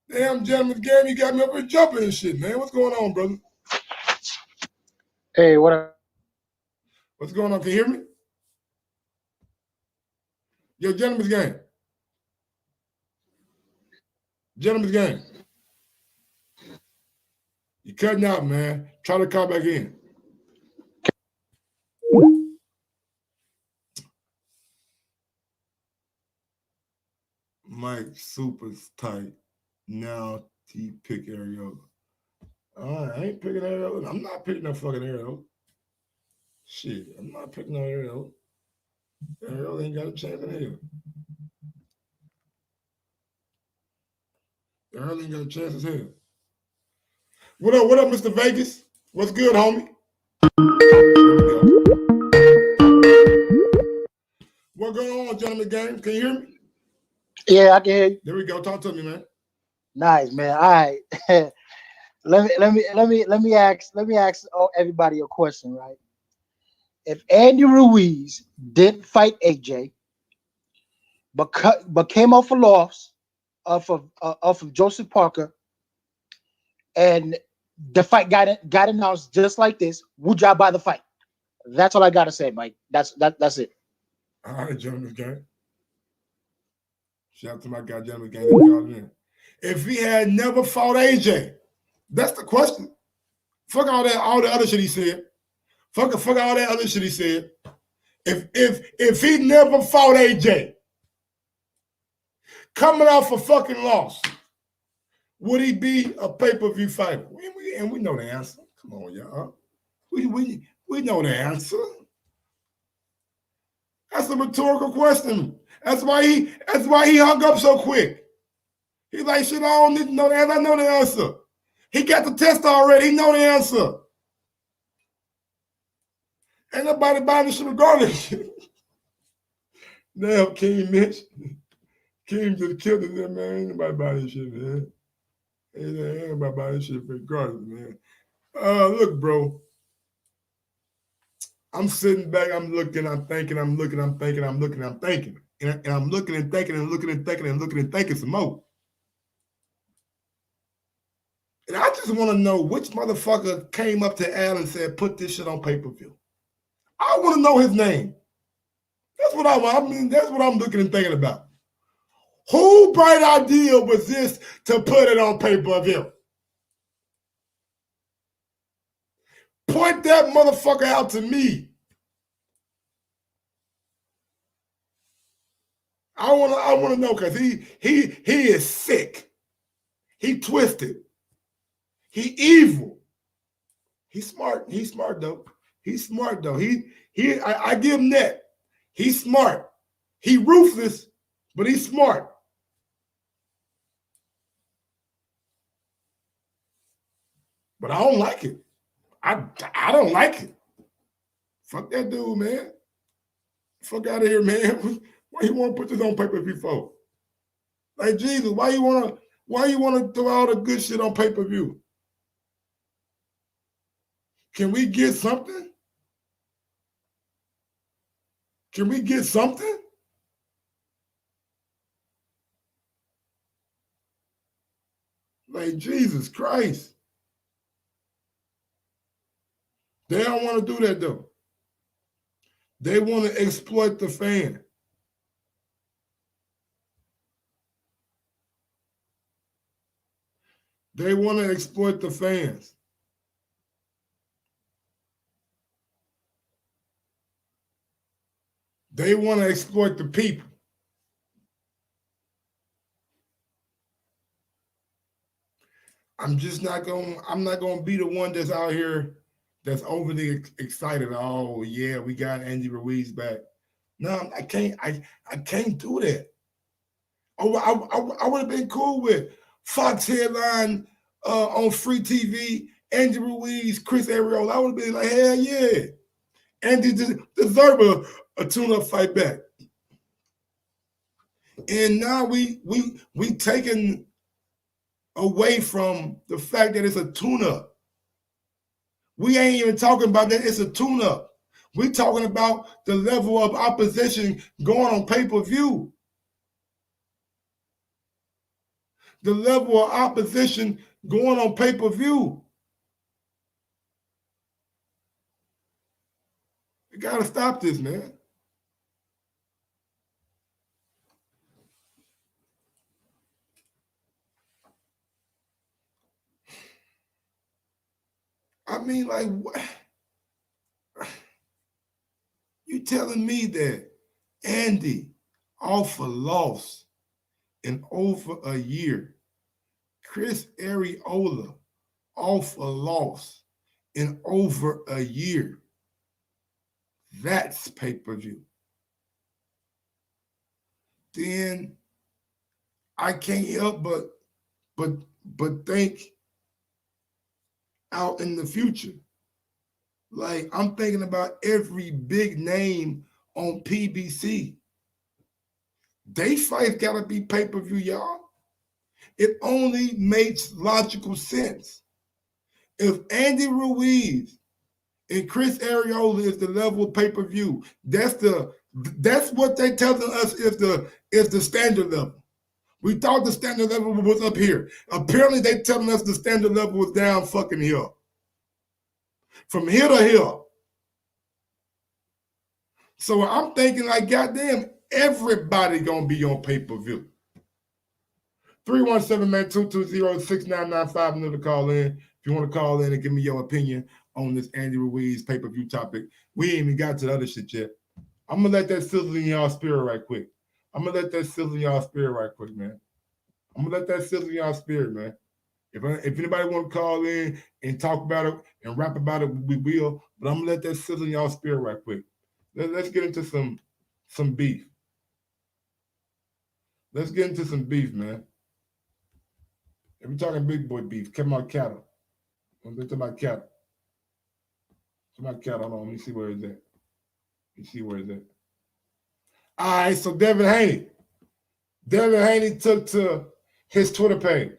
Damn, gentleman's game, you got me up here jumping and shit, man. What's going on, brother? Hey, what up? What's going on? Can you hear me? Yo, gentleman's game. Gentleman's game. You cutting out, man. Try to call back in. Mike super tight. Now he pick Arreola. All right, I ain't picking Arreola. I'm not picking no fucking Arreola. Shit, I'm not picking no Arreola. Arreola ain't got a chance in hell. Arreola ain't got a chance as hell. What up, Mr. Vegas? What's good, homie? What going on, gentlemen? Game? Can you hear me? Yeah, I can hear you. There we go. Talk to me, man. Nice, man. All right. let me ask everybody a question, right? If Andy Ruiz didn't fight AJ, but came off a loss off of Joseph Parker, and the fight got announced just like this. Would y'all buy the fight? That's all I gotta say, Mike. That's it. All right, gentlemen's game. Shout out to my guy, gentlemen's game. If he had never fought AJ, that's the question. Fuck all the other shit he said. Fuck all that other shit he said. If he never fought AJ, coming off a fucking loss, would he be a pay-per-view fighter? And we know the answer. Come on, y'all. We know the answer. That's a rhetorical question. That's why he hung up so quick. He's like, shit, I don't need to know the answer. I know the answer. He got the test already. He know the answer. Ain't nobody buying this shit regardless. Damn, King Mitch. King just killed it there, man. Ain't nobody buying this shit, man. Ain't nobody buying this shit regardless, man. Look, bro. I'm sitting back, I'm looking, I'm thinking, I'm looking, I'm thinking, I'm looking, I'm thinking. And I'm looking and thinking and looking and thinking and looking and thinking some more. And I just want to know which motherfucker came up to Al and said, put this shit on pay-per-view. I want to know his name. That's what that's what I'm looking and thinking about. Who bright idea was this to put it on pay-per-view? Point that motherfucker out to me. I want to know because he is sick. He twisted. He evil. He's smart. He's smart though. He's smart though. I give him that. He's smart. He ruthless, but he's smart. But I don't like it. I don't like it. Fuck that dude, man. Fuck out of here, man. Why you want to put this on pay-per-view for? Like Jesus, why you want to throw all the good shit on pay-per-view? Can we get something? Can we get something? Like Jesus Christ. They don't want to do that though. They want to exploit the fan. They want to exploit the fans. They want to exploit the people. I'm not going to be the one that's out here that's overly excited. Oh, yeah, we got Andy Ruiz back. No, I can't do that. I would have been cool with Fox headline on free TV, Andy Ruiz, Chris Arreola. I would have been like, hell yeah. Andy deserve a tune-up fight back. And now we taken away from the fact that it's a tune-up. We ain't even talking about that it's a tune-up. We're talking about the level of opposition going on pay-per-view. The level of opposition going on pay-per-view. You gotta stop this, man. I mean, like, what? You telling me that Andy off a loss in over a year, Chris Arreola off a loss in over a year, that's pay-per-view. Then I can't help but think out in the future. Like, I'm thinking about every big name on PBC. They fight gotta be pay-per-view, y'all. It only makes logical sense. If Andy Ruiz and Chris Arreola is the level of pay-per-view, that's what they telling us is is the standard level. We thought the standard level was up here. Apparently, they telling us the standard level was down fucking here. From here to here. So I'm thinking like, goddamn, everybody gonna be on pay-per-view. 317-man-220-6995, another call in. If you want to call in and give me your opinion on this Andy Ruiz pay-per-view topic. We ain't even got to the other shit yet. I'm gonna let that sizzle in y'all spirit right quick. I'm gonna let that sizzle in y'all spirit right quick, man. I'm gonna let that sizzle in y'all spirit, man. If anybody want to call in and talk about it and rap about it, we will. But I'm gonna let that sizzle in y'all spirit right quick. Let's get into some beef. Let's get into some beef, man. If we're talking big boy beef, come on, cattle. Let's talk about cattle. Talk about cattle. Hold on, let me see where it's at. All right, so Devin Haney. Devin Haney took to his Twitter page.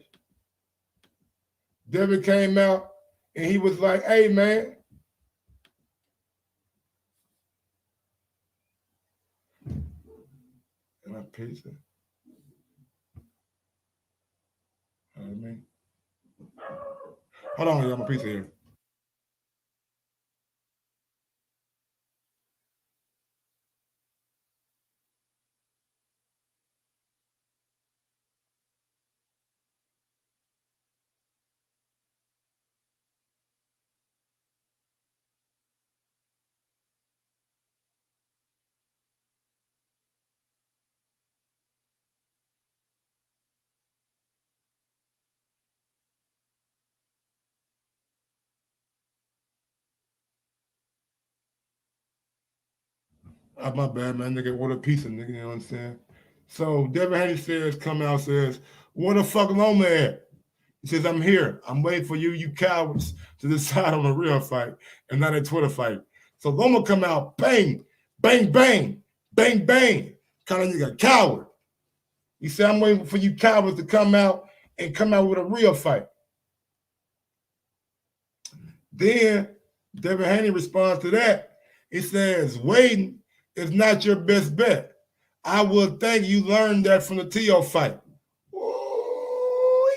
Devin came out and he was like, hey, man. And I paste it. Hold on, y'all, my pizza here. My bad, man. Nigga, what a pizza, nigga. You know what I'm saying? So Devin Haney says, where the fuck Loma at? He says, I'm here. I'm waiting for you cowards, to decide on a real fight and not a Twitter fight. So Loma come out, bang, bang, bang, bang, bang. Kind of nigga, coward. He said, I'm waiting for you cowards to come out with a real fight. Then Devin Haney responds to that. He says, waiting is not your best bet. I would think you learned that from the T.O. fight. Ooh,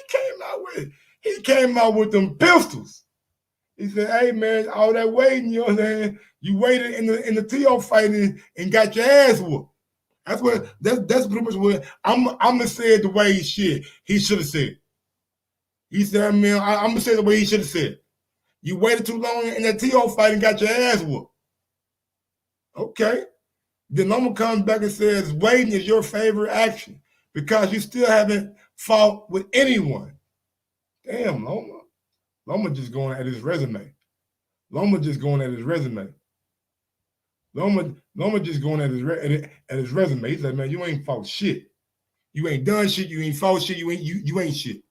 he came out with them pistols. He said, hey, man, all that waiting, you know what I'm saying? You waited in the T.O. fight and got your ass whooped. That's pretty much what I'm going to say it the way he should have said. He said, man, I'm going to say it the way he should have said. You waited too long in that T.O. fight and got your ass whooped. Okay. Then Loma comes back and says, waiting is your favorite action because you still haven't fought with anyone. Damn, Loma. Loma just going at his resume. Loma just going at his resume. Loma just going at his resume. He said, man, you ain't fought shit. You ain't done shit. You ain't fought shit. You ain't shit.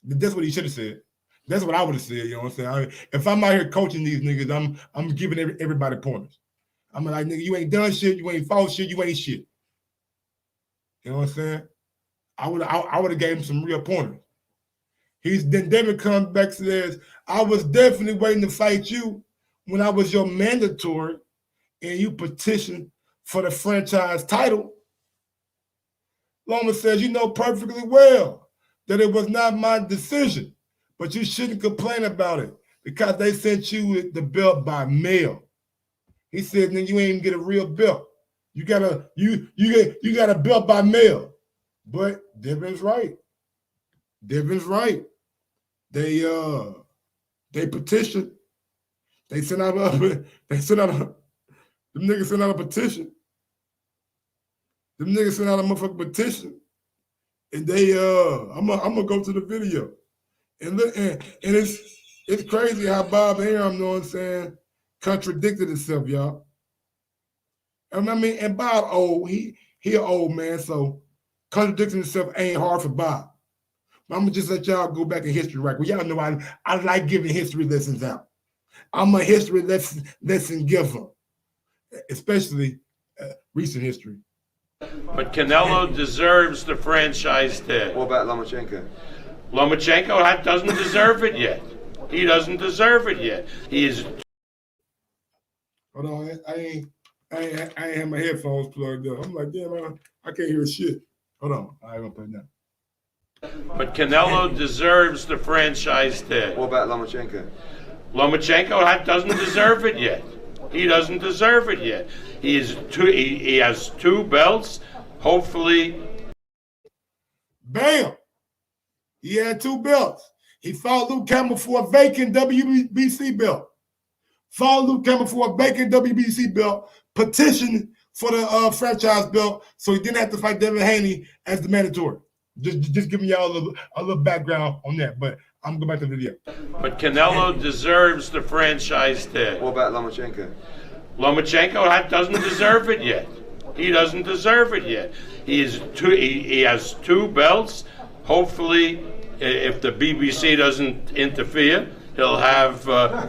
That's what he should have said. That's what I would have said. You know what I'm saying? If I'm out here coaching these niggas, I'm giving everybody pointers. I'm like, nigga, you ain't done shit, you ain't fought shit, you ain't shit. You know what I'm saying? I would have gave him some real pointers. Then Devin comes back and says, I was definitely waiting to fight you when I was your mandatory and you petitioned for the franchise title. Loma says, you know perfectly well that it was not my decision, but you shouldn't complain about it because they sent you the belt by mail. He said, then you ain't even get a real belt. You got a belt by mail. But Devin's right. Devin's right. They petitioned. They sent out a petition. Them niggas sent out a petition. Them niggas sent out a motherfucking petition. And they I'm gonna go to the video. And look, and it's crazy how Bob Arum, you know what I'm saying, contradicted himself, y'all. And I mean, and Bob old, he an old man, so contradicting himself ain't hard for Bob. But I'm gonna just let y'all go back in history right quick. Y'all know I like giving history lessons out. I'm a history lesson giver, especially recent history. But Canelo deserves the franchise tag. What about Lomachenko? Lomachenko doesn't deserve it yet. He doesn't deserve it yet. He is. Hold on, I ain't have my headphones plugged up. I'm like, damn, I can't hear shit. Hold on. I ain't gonna put it down. But Canelo deserves the franchise tag. What about Lomachenko? Lomachenko doesn't deserve it yet. He doesn't deserve it yet. He has 2 belts. Hopefully. Bam! He had 2 belts. He fought Luke Campbell for a vacant WBC belt. Fought Luke Campbell for a vacant WBC belt. Petitioned for the franchise belt, so he didn't have to fight Devin Haney as the mandatory. Just giving y'all a little background on that, but I'm going back to the video. But Canelo deserves the franchise tag. What about Lomachenko? Lomachenko doesn't deserve it yet. He doesn't deserve it yet. He has 2 belts. Hopefully, if the BBC doesn't interfere, he'll have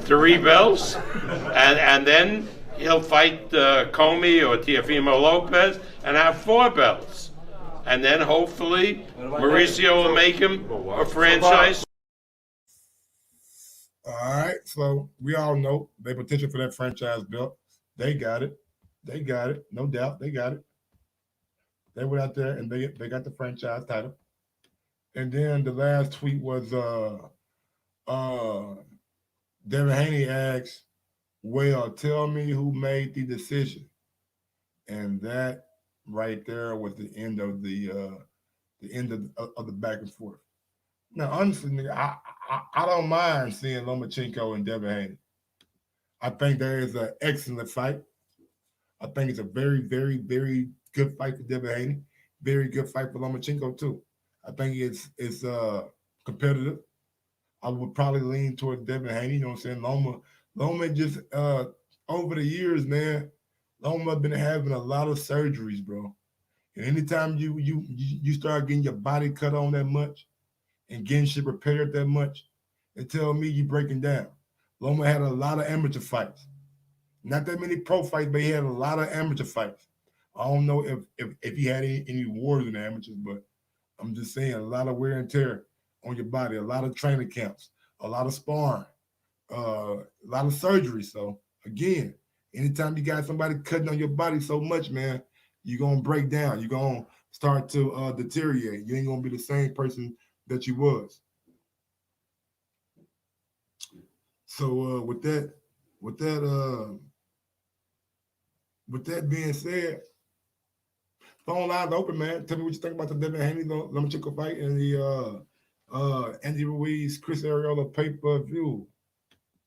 3 belts, and then he'll fight Comey or Teofimo Lopez and have 4 belts. And then hopefully Mauricio will make him a franchise. All right, so we all know they petition for that franchise belt. They got it. They got it. No doubt. They got it. They went out there and they got the franchise title. And then the last tweet was Devin Haney asked, well, tell me who made the decision. And that right there was the end of the back and forth. Now, honestly, I don't mind seeing Lomachenko and Devin Haney. I think there is an excellent fight. I think it's a very, very, very good fight for Devin Haney. Very good fight for Lomachenko too. I think it's competitive. I would probably lean towards Devin Haney. You know what I'm saying? Loma just over the years, man, Loma been having a lot of surgeries, bro. And anytime you start getting your body cut on that much and getting shit repaired that much, it tell me you breaking down. Loma had a lot of amateur fights. Not that many pro fights, but he had a lot of amateur fights. I don't know if he had any wars in the amateurs, but I'm just saying a lot of wear and tear on your body, a lot of training camps, a lot of sparring, a lot of surgery. So again, anytime you got somebody cutting on your body so much, man, you're gonna break down. You're gonna start to deteriorate. You ain't gonna be the same person that you was. So with that being said, phone lines open, man. Tell me what you think about the Devin Haney Lomachenko fight and the Andy Ruiz Chris Arreola pay-per-view.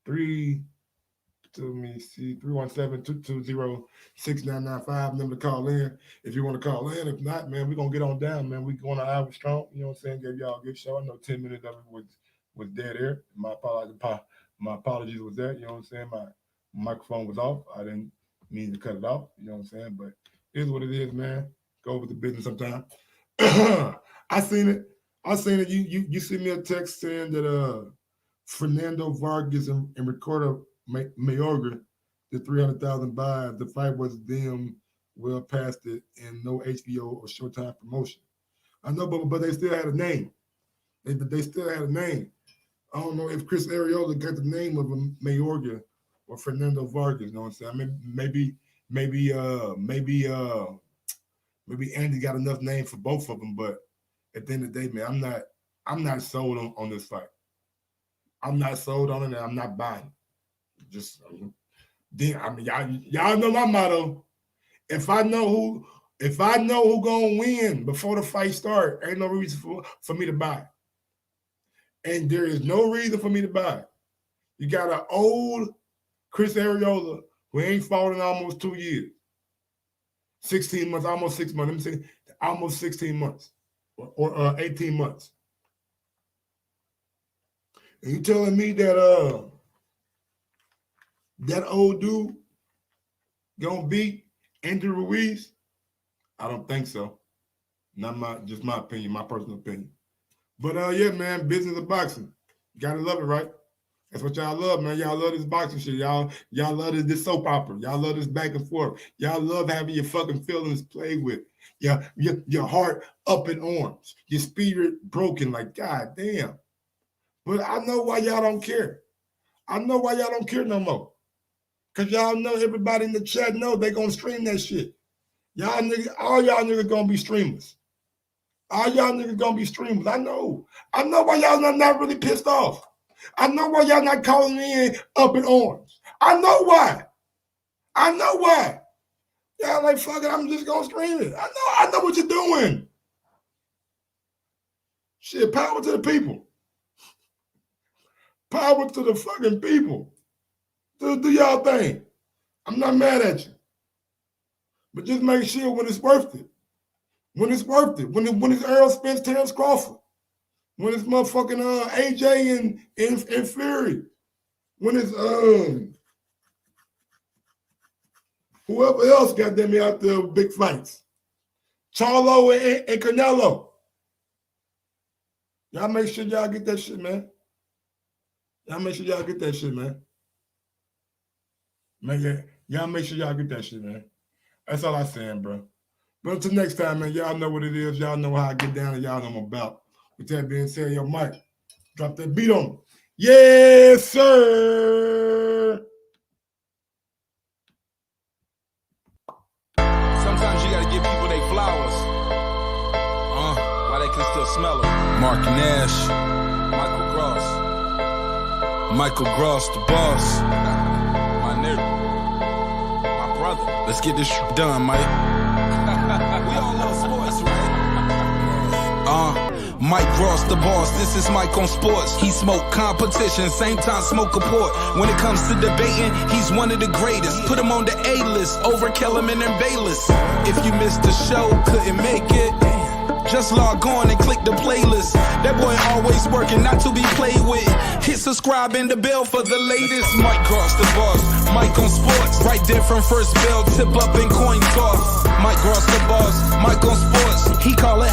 317-220-699-5. Number to call in if you want to call in. If not, man, we're gonna get on down, man. We going to hour strong. You know what I'm saying? Gave y'all a good show. I know 10 minutes of it was dead air. My apologies was that. You know what I'm saying? My microphone was off. I didn't mean to cut it off. You know what I'm saying? But it is what it is, man. Go over the business sometime. I seen it. You sent me a text saying that Fernando Vargas and Ricardo Mayorga did 300,000 buys. The fight was them well past it and no HBO or Showtime promotion. I know, but they still had a name. They still had a name. I don't know if Chris Arreola got the name of Mayorga or Fernando Vargas. You know what I'm saying? I mean, maybe Andy got enough name for both of them, but at the end of the day, man, I'm not sold on this fight. I'm not sold on it, and I'm not buying it. Just, y'all know my motto. If I know who gonna win before the fight start, ain't no reason for me to buy. And there is no reason for me to buy. You got an old Chris Arreola who ain't fought in almost 2 years. 16 months, almost 6 months. Let me say almost 16 months or 18 months. And you telling me that that old dude gonna beat Andy Ruiz? I don't think so. Just my opinion, my personal opinion. But yeah, man, business of boxing. You gotta love it, right? That's what y'all love, man. Y'all love this boxing shit. Y'all love this soap opera. Y'all love this back and forth. Y'all love having your fucking feelings played with. Yeah, your heart up in arms. Your spirit broken, like, God damn. But I know why y'all don't care. I know why y'all don't care no more. Because y'all know everybody in the chat know they gonna stream that shit. Y'all niggas, all y'all niggas gonna be streamers. All y'all niggas gonna be streamers. I know. I know why y'all not really pissed off. I know why y'all not calling in up in orange. I know why. I know why. Y'all like, fuck it, I'm just gonna stream it. I know what you're doing. Shit, power to the people. Power to the fucking people. Do y'all thing. I'm not mad at you. But just make sure when it's worth it. When it's worth it. When it's Earl Spence, Terrence Crawford. When it's motherfucking AJ and Fury. When it's whoever else got them out there with big fights. Charlo and Canelo. Y'all make sure y'all get that shit, man. Y'all make sure y'all get that shit, man. Y'all make sure y'all get that shit, man. That's all I'm saying, bro. But until next time, man, y'all know what it is. Y'all know how I get down and y'all know what I'm about. With that being said, yo, Mike, drop that beat on me. Yes, sir. Sometimes you gotta give people their flowers. While they can still smell them. Mark Nash, Michael Gross, the boss. My nigga, my brother. Let's get this shit done, Mike. We all love sports, right? Mike Gross, the boss. This is Mike on sports. He smoke competition, same time smoke a port. When it comes to debating, he's one of the greatest. Put him on the A-list over Kellerman and Bayless. If you missed the show, couldn't make it, just log on and click the playlist. That boy always working, not to be played with. Hit subscribe and the bell for the latest. Mike Gross, the boss. Mike on sports. Right there from first bell, tip up and coin toss. Mike Gross, the boss. Mike on sports. He call it